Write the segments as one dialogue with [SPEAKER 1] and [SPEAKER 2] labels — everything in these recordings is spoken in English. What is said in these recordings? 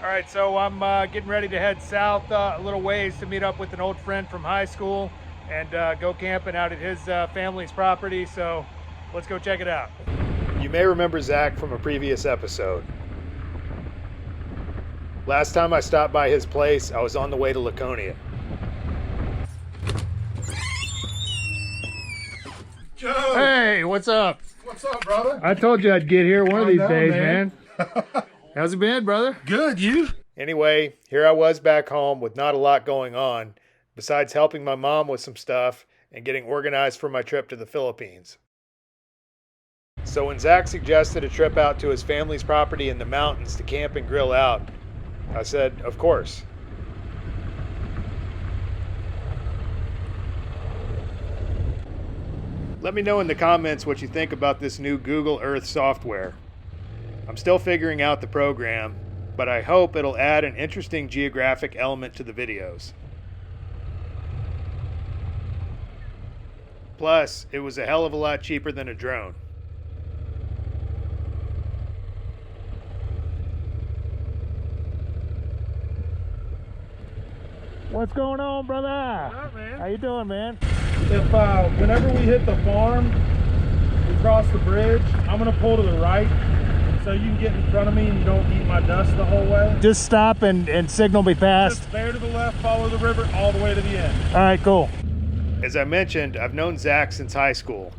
[SPEAKER 1] All right, so I'm getting ready to head south a little ways to meet up with an old friend from high school and go camping out at his family's property. So let's go check it out.
[SPEAKER 2] You may remember Zach from a previous episode. Last time I stopped by his place, I was on the way to Laconia.
[SPEAKER 1] Joe! Hey, what's up?
[SPEAKER 3] What's up, brother?
[SPEAKER 1] I told you I'd get here one of these days, man.
[SPEAKER 3] man.
[SPEAKER 1] How's it been, brother?
[SPEAKER 3] Good, you?
[SPEAKER 2] Anyway, here I was back home with not a lot going on, besides helping my mom with some stuff and getting organized for my trip to the Philippines. So when Zach suggested a trip out to his family's property in the mountains to camp and grill out, I said, of course. Let me know in the comments what you think about this new Google Earth software. I'm still figuring out the program, but I hope it'll add an interesting geographic element to the videos. Plus, it was a hell of a lot cheaper than a drone.
[SPEAKER 1] What's going on, brother?
[SPEAKER 3] What's up, man?
[SPEAKER 1] How you doing, man?
[SPEAKER 3] If whenever we hit the farm, we cross the bridge, I'm gonna pull to the right so you can get in front of me and you don't eat my dust the whole way.
[SPEAKER 1] Just stop and signal me fast.
[SPEAKER 3] Just bear to the left, follow the river all the way to the end.
[SPEAKER 1] All right, cool.
[SPEAKER 2] As I mentioned, I've known Zach since high school.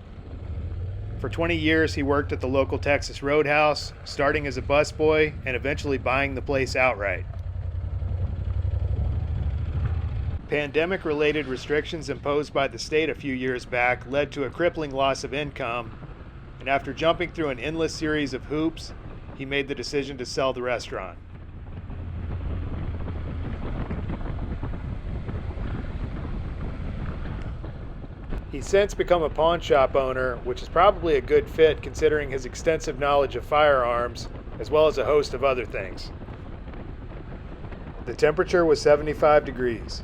[SPEAKER 2] For 20 years, he worked at the local Texas Roadhouse, starting as a busboy and eventually buying the place outright. Pandemic-related restrictions imposed by the state a few years back led to a crippling loss of income, and after jumping through an endless series of hoops, he made the decision to sell the restaurant. He's since become a pawn shop owner, which is probably a good fit considering his extensive knowledge of firearms, as well as a host of other things. The temperature was 75 degrees.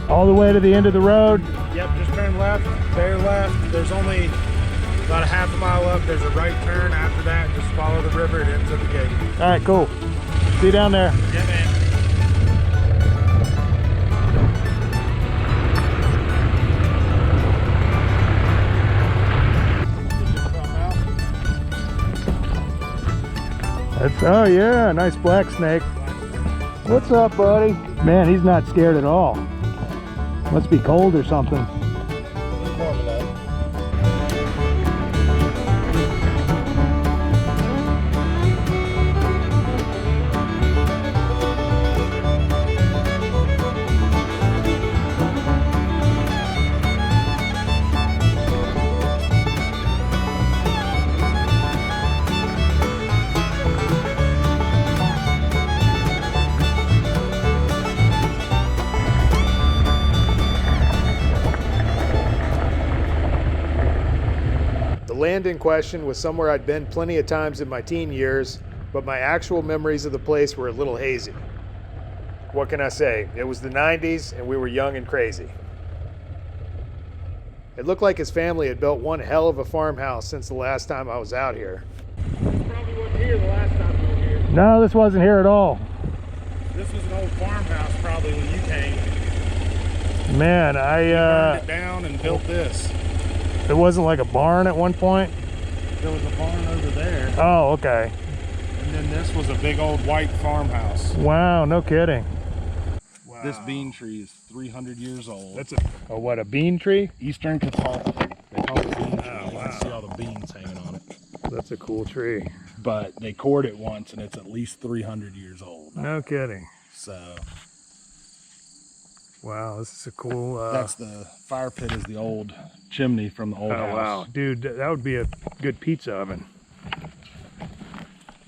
[SPEAKER 1] All the way to the end of the road.
[SPEAKER 3] Yep, just turn left, bear left. There's only about a half a mile up. There's a right turn. After that, just follow the river. It ends at the gate.
[SPEAKER 1] All right, cool. See you down there.
[SPEAKER 3] Yeah, man.
[SPEAKER 1] Oh yeah, nice black snake. What's up, buddy? Man, he's not scared at all. Must be cold or something.
[SPEAKER 2] The land in question was somewhere I'd been plenty of times in my teen years, but my actual memories of the place were a little hazy. What can I say? It was the 90s and we were young and crazy. It looked like his family had built one hell of a farmhouse since the last time I was out here.
[SPEAKER 3] probably wasn't here the last time you were here.
[SPEAKER 1] No, this wasn't here at all.
[SPEAKER 3] This was an old farmhouse probably when you came.
[SPEAKER 1] Man,
[SPEAKER 3] Burned it down and built this.
[SPEAKER 1] it wasn't like a barn at one point?
[SPEAKER 3] There was a barn over there.
[SPEAKER 1] Oh, okay.
[SPEAKER 3] And then this was a big old white farmhouse.
[SPEAKER 1] Wow, no kidding.
[SPEAKER 3] Wow. This bean tree is 300 years old.
[SPEAKER 1] That's a bean tree?
[SPEAKER 3] Eastern Catalpa. They call it bean tree.
[SPEAKER 1] Oh,
[SPEAKER 3] You
[SPEAKER 1] wow.
[SPEAKER 3] can see all the beans hanging on it.
[SPEAKER 1] That's a cool tree.
[SPEAKER 3] But they cored it once and it's at least 300 years old.
[SPEAKER 1] No kidding.
[SPEAKER 3] So
[SPEAKER 1] Wow, this is a cool...
[SPEAKER 3] that's the fire pit is the old chimney from the old house.
[SPEAKER 1] Oh, wow. Dude, that would be a good pizza oven.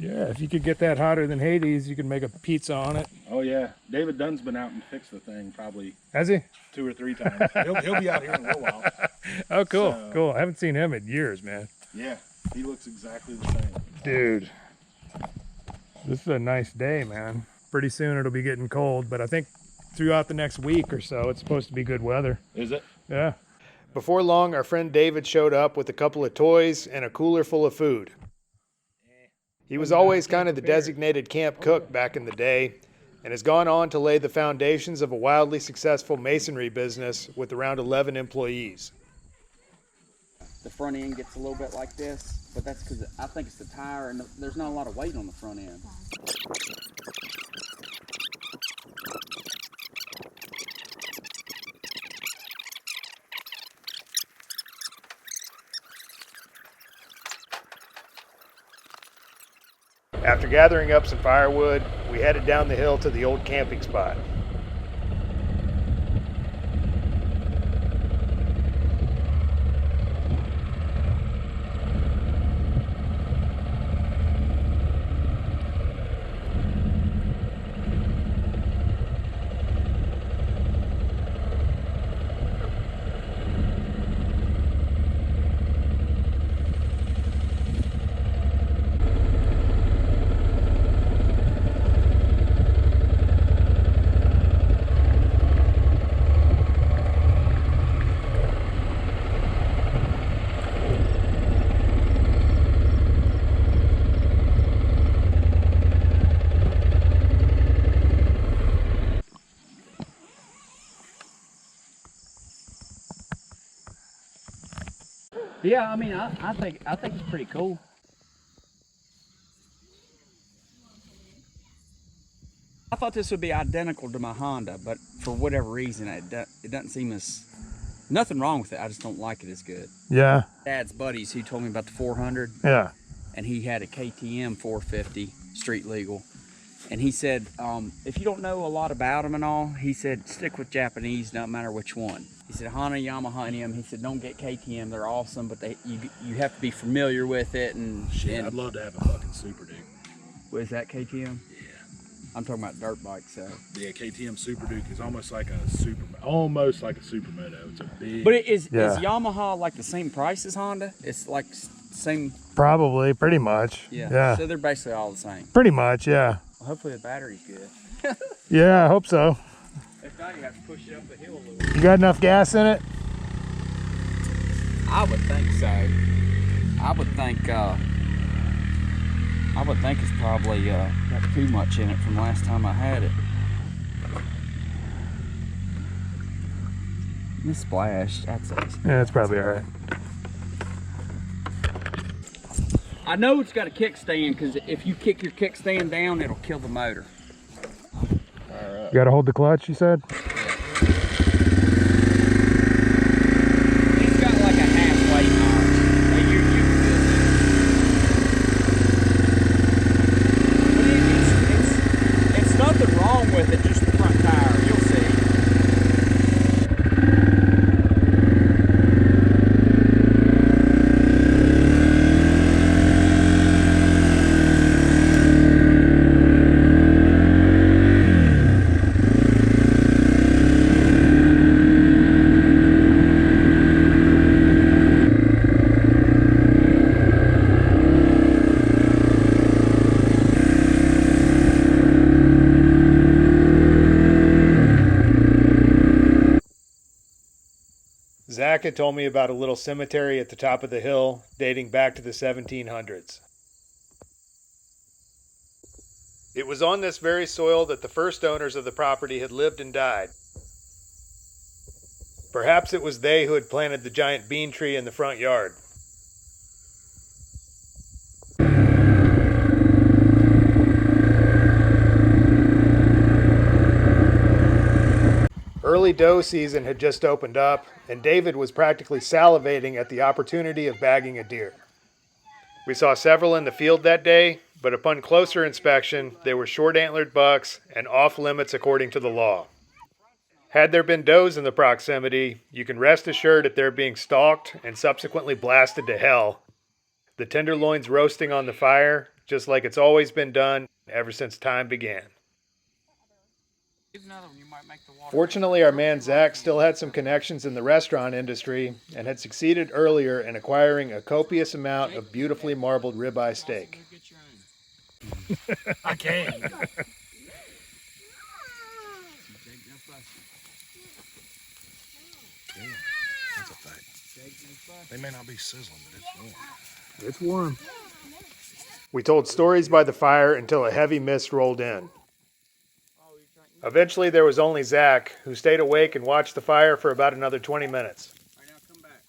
[SPEAKER 1] Yeah, if you could get that hotter than Hades, you could make a pizza on it.
[SPEAKER 3] Oh yeah, David Dunn's been out and fixed the thing probably
[SPEAKER 1] Has he?
[SPEAKER 3] 2 or 3 times. he'll be out here in a little while.
[SPEAKER 1] Oh, cool,
[SPEAKER 3] So-
[SPEAKER 1] cool. I haven't seen him in years, man.
[SPEAKER 3] Yeah, he looks exactly the same.
[SPEAKER 1] Dude, this is a nice day, man. Pretty soon it'll be getting cold, but I think throughout the next week or so, it's supposed to be good weather.
[SPEAKER 3] Is it?
[SPEAKER 1] Yeah.
[SPEAKER 2] Before long, our friend David showed up with a couple of toys and a cooler full of food. He was always kind of the designated camp cook back in the day, and has gone on to lay the foundations of a wildly successful masonry business with around 11 employees.
[SPEAKER 4] The front end gets a little bit like this, but that's because I think it's the tire and there's not a lot of weight on the front end.
[SPEAKER 2] After gathering up some firewood, we headed down the hill to the old camping spot.
[SPEAKER 4] Yeah, I mean, I think it's pretty cool. I thought this would be identical to my Honda, but for whatever reason, it doesn't seem as... Nothing wrong with it, I just don't like it as good.
[SPEAKER 1] Yeah.
[SPEAKER 4] Dad's buddies, he told me about the 400,
[SPEAKER 1] Yeah.
[SPEAKER 4] and he had a KTM 450, street legal. And he said, if you don't know a lot about them and all, he said, stick with Japanese, no matter which one. He said, Honda, Yamaha, and them. He said, don't get KTM, they're awesome, but you have to be familiar with it. And
[SPEAKER 3] Shit, I'd love to have a fucking Super Duke.
[SPEAKER 4] Was that KTM?
[SPEAKER 3] Yeah.
[SPEAKER 4] I'm talking about dirt bikes, so.
[SPEAKER 3] Yeah, KTM Super Duke is almost like a supermoto. It's a big...
[SPEAKER 4] But is
[SPEAKER 1] Yeah.
[SPEAKER 4] Yamaha like the same price as Honda? It's like same,
[SPEAKER 1] Probably, pretty much.
[SPEAKER 4] yeah.
[SPEAKER 1] Yeah.
[SPEAKER 4] So they're basically all the same.
[SPEAKER 1] Pretty much, yeah.
[SPEAKER 4] Well, hopefully the battery's good.
[SPEAKER 1] Yeah, I hope so.
[SPEAKER 4] If not, you have to push it up the hill a little bit.
[SPEAKER 1] You got enough gas in it?
[SPEAKER 4] I would think so. I would think it's probably got too much in it from last time I had it. This splashed. That's it.
[SPEAKER 1] Yeah, it's probably all right.
[SPEAKER 4] I know it's got a kickstand because if you kick your kickstand down, it'll kill the motor.
[SPEAKER 1] You got to hold the clutch, you said?
[SPEAKER 4] It's got like a halfway notch. Hey, you're good. But it's nothing wrong with it, just the front tire. You'll see.
[SPEAKER 2] Zach had told me about a little cemetery at the top of the hill dating back to the 1700s. It was on this very soil that the first owners of the property had lived and died. Perhaps it was they who had planted the giant bean tree in the front yard. Early doe season had just opened up, and David was practically salivating at the opportunity of bagging a deer. We saw several in the field that day, but upon closer inspection, they were short-antlered bucks and off-limits according to the law. Had there been does in the proximity, you can rest assured that they're being stalked and subsequently blasted to hell. The tenderloins roasting on the fire, just like it's always been done ever since time began. Fortunately, our man Zach still had some connections in the restaurant industry and had succeeded earlier in acquiring a copious amount of beautifully marbled ribeye steak.
[SPEAKER 3] I can.
[SPEAKER 5] Damn, that's a fact. They may not be sizzling, but it's warm.
[SPEAKER 2] It's warm. We told stories by the fire until a heavy mist rolled in. Eventually, there was only Zach, who stayed awake and watched the fire for about another 20 minutes.
[SPEAKER 4] All right, now come back.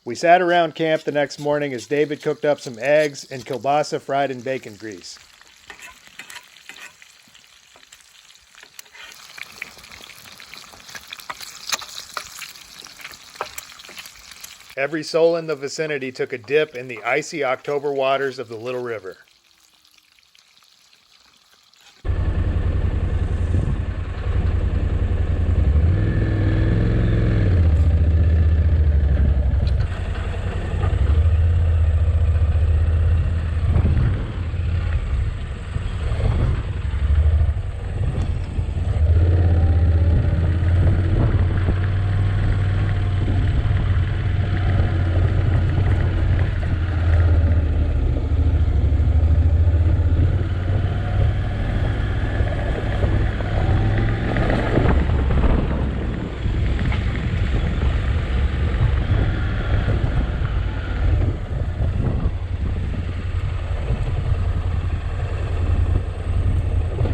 [SPEAKER 2] We sat around camp the next morning as David cooked up some eggs and kielbasa fried in bacon grease. Every soul in the vicinity took a dip in the icy October waters of the Little River.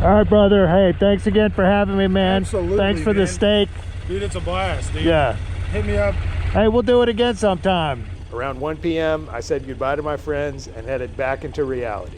[SPEAKER 1] All right, brother. Hey, thanks again for having me, man.
[SPEAKER 3] Absolutely,
[SPEAKER 1] Thanks for the
[SPEAKER 3] man.
[SPEAKER 1] steak.
[SPEAKER 3] Dude, it's a blast, dude.
[SPEAKER 1] Yeah.
[SPEAKER 3] Hit me up.
[SPEAKER 1] Hey, we'll do it again sometime.
[SPEAKER 2] Around 1 p.m., I said goodbye to my friends and headed back into reality.